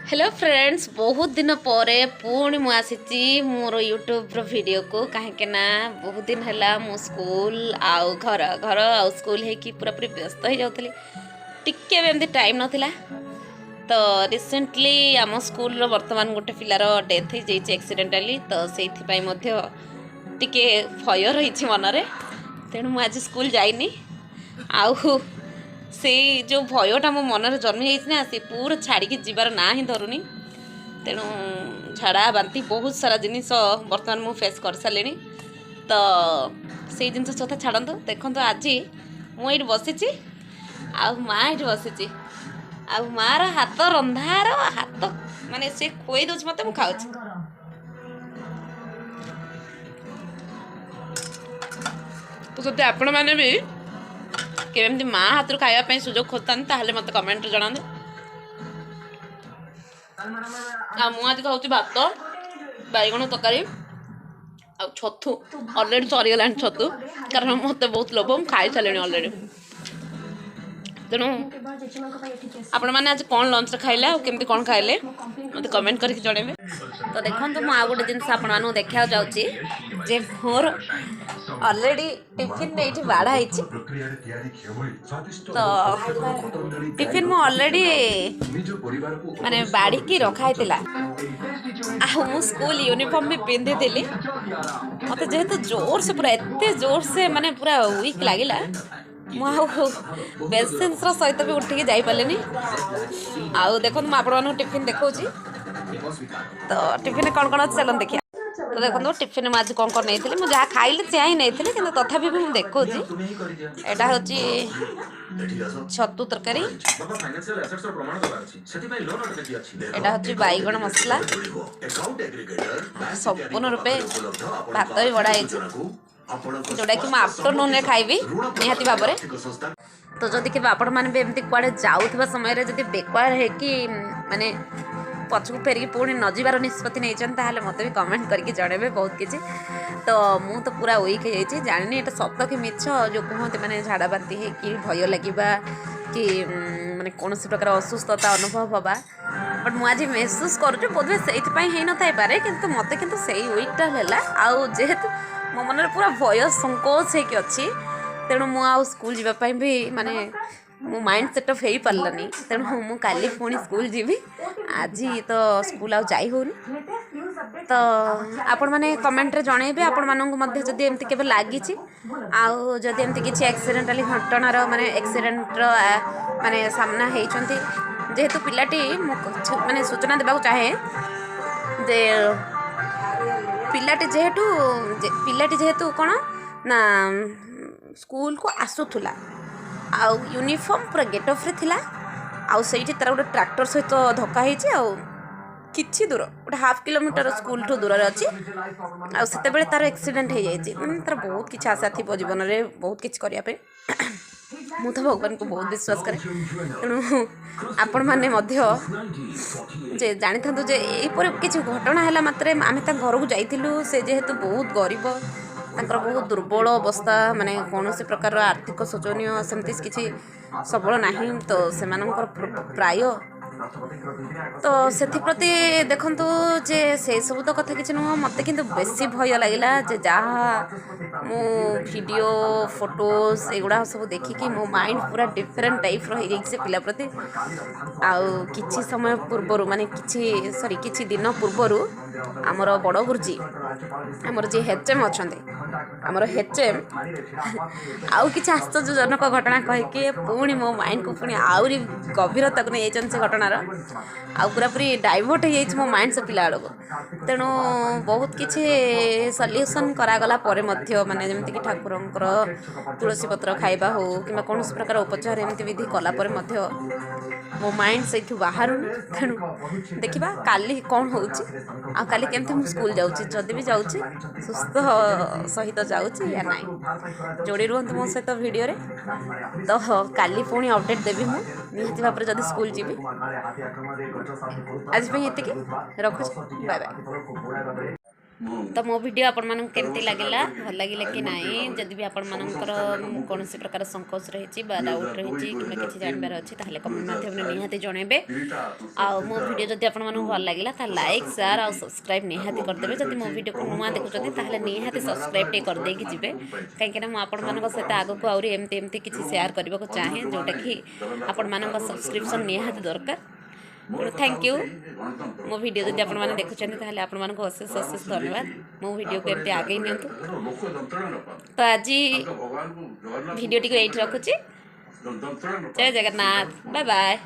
Hello friends, बहुत दिन पर पुणी मु आसी मोर यूट्यूब वीडियो को कहीं बहुत दिन है मु स्कूल आउ घर घर आउ स्कूल है पूरा पूरी व्यस्त हो जाऊली टिके भी एमती टाइम नाला। तो रिसेंटली आम स्कूल वर्तमान गोटे पिलार डेथ हो जाइए एक्सीडेंटाली। तो से टिके भय रही मनरे, तेणु मु आज स्कूल जाइनी। आउ से जो भयटा मो मनरे जन्मी ना से पूरा छाड़ी जीवार ना ही धरुनी। तेणु झाड़ा बांती बहुत सारा जिनिस बर्तमान मु फेस कर सारे। तो से जिन सदा छाड़ू देखो आज मुझे बसी माँ ये बसी मार हाथ रंधार हाथ माने से खुई दौर मत मु खाऊ। तो जब आपण मैंने भी केमती माँ हाथ खावाई सुजोग खोजता मत कमेंट जना। मुझे खाऊँ भात बैगण तरकारी आ छतु अलरेडी सरीगला छतु, कारण मत बहुत लोभ मुझे खाई सारे अलरेडी। तेणु आपण मैंने आज कौन लंच खाइले केमती कौन खाइले मत कमेंट करके जणेबे। तो देखो तो मुझे गोटे जिन आपको देखा जाऊँगी जे मोर अलरेडी टिफिन ये बाढ़ाई। तो टिफिन मु अलरेडी माने बाड़ी रखाई मु स्कूल यूनिफॉर्म भी पिंधि थी। मत जेहेतु जोर से पूरा एते जोर से माने पूरा वीक लगिला पेसेंस सहित भी उठिकी जापारे। आउ देखो मुझे टिफिन देखा। तो टिफिन कौन कौन अच्छे चलन देखिए। तो देखो टिफिन में आज कौन कौन नहीं मुझे जहाँ खाइली से ही नहीं कि तथापि भी मुझे देखा यहाँ हूँ छतु तरकारी, यहाँ हूँ बैगण मसला संपूर्ण रूपे भात भी बढ़ाई जोटा कि मैं आफ्टरनून में खाइबी निहाती भाव में। तो जदि के आपण मैंने भी एमती कुआड़े जाऊा समय जब बेकार है कि माने पछक फेरिकी पुणी न जीवार निष्पत्ति नहीं मत भी कमेंट करके जणेबे बहुत किसी। तो मु तो पूरा वीक हो जानी ये सत कि मिछ जो कहते मैंने झाड़ा बांती है कि भय लगे कि माने कौन प्रकार असुस्थता अनुभव हवा। बट मुझे महसूस करुँ बोधे से न पारे कि मत कि वीकटा है आउ जेहेतु मो मन पूरा भय संकोच हो अच्छी। तेणु मु स्कूल जावाई भी माने मो माइंड सेटअप हो पारानी। तेणु मु काली पुणी स्कूल जीवी आज तो स्कूल आ जाई होनी। तो आपण मैंने कमेंट रे जणेबे आपण मानक मध्य जदि एमती केबे लागी आउ जदि एमती किछि एक्सीडेंटली घटनार माने एक्सीडेंट माने सामना हेइचंती। जेहेतु पिलाटी माने सूचना देबाक चाहे जे पिलाटी जेहेतु कौन ना स्कूल को आसुला आउ यूनिफॉर्म पूरा गेट ऑफ रे थिला आउ सेठी तार गोटे ट्रैक्टर सहित धक्का होइछि आउ किछि दूर गोटे हाफ किलोमीटर स्कूल ठू दूर अच्छी आउ सेते बेले तार एक्सीडेंट हो जाइछि। तार बहुत किछि आशा थी जीवन में बहुत किछि करिया पे मु तो भगवान को बहुत विश्वास करे। तेणु आपण मैंने जे जानी था जे यहीपर किसी घटना है मात्रे आम घर को जाइलु। से जेहेतु बहुत गरीब तांकर बहुत दुर्बल अवस्था माने कौन से प्रकार आर्थिक शोचनीय सेमती किसी सबल नहीं। तो से प्राय तो से प्रति देखु जे से सब तो कथा किसी नुह मत कि बेसी भय लगे जे जहाँ मो वीडियो फोटोज एगुड़ा सब देखिकी मो माइंड पूरा डिफरेंट टाइप रही से पिला प्रति। आउ किछि समय पूर्वर माने किछि दिन पूर्वर आमर बड़ गुरुजी आमर जी हेचएम अच्छा आमर हेचएम आउ कि आश्चर्यजनक घटना कहीकि पुणी मो माइंड को पुणी आहरी गभीरता को नहीं से घटनार आउ पूरा पूरी डाइवर्ट हो मो माइंड से पिला बेलू। तेणु बहुत किसी सल्यूसन करागला पर माने जमीक कि ठाकुरंकर तुलसी पत्र खाइबा हो कि कौन प्रकार उपचार एमती विधि कला मो माइंड से बाहर। तेणु देखा काली कौन हो काली केमती स्कूल जाऊँगी जदि भी जाऊँगी सुस्थ सहित जाऊँगी या ना जोड़ी रुहतु मो सहित वीडियो रे। तो काली पुणी अपडेट देवी मु निहाती भाव जदि स्कूल जीवी। आज ये रखुच्छी बाय बाय। तो मो वीडियो आपण मानक केमती लागला भल लगे कि नहीं जदि भी आपण मानकर कौन प्रकार संकोच रही डाउट रही कि किसी जानवर अच्छे ताहले कमेंट माध्यम निहाती जनइबे आउ मो वीडियो जदि आपण मानक भल लागला ता लाइक शेयर आउ सब्सक्राइब निहाती करदेबे जदि मो वीडियो को नुआ देखुछथि ताहले निहाती सब्सक्राइब टे कर देकी जिवे काहेकि ना मो आपण मानक सहित आगो को आउरी एमती एमती किसी शेयर करबा को चाहे जोटा कि आपण मानक सब्सक्रिप्शन निहाती दरकार थैंक यू मो वीडियो जब आपण मैंने देखुं ताहले आपण मानक अशेष अशेष धन्यवाद मो वीडियो को एमती आगे नियंतु तो आज वीडियो टी को ये रखुची जय जगन्नाथ बाय बाय।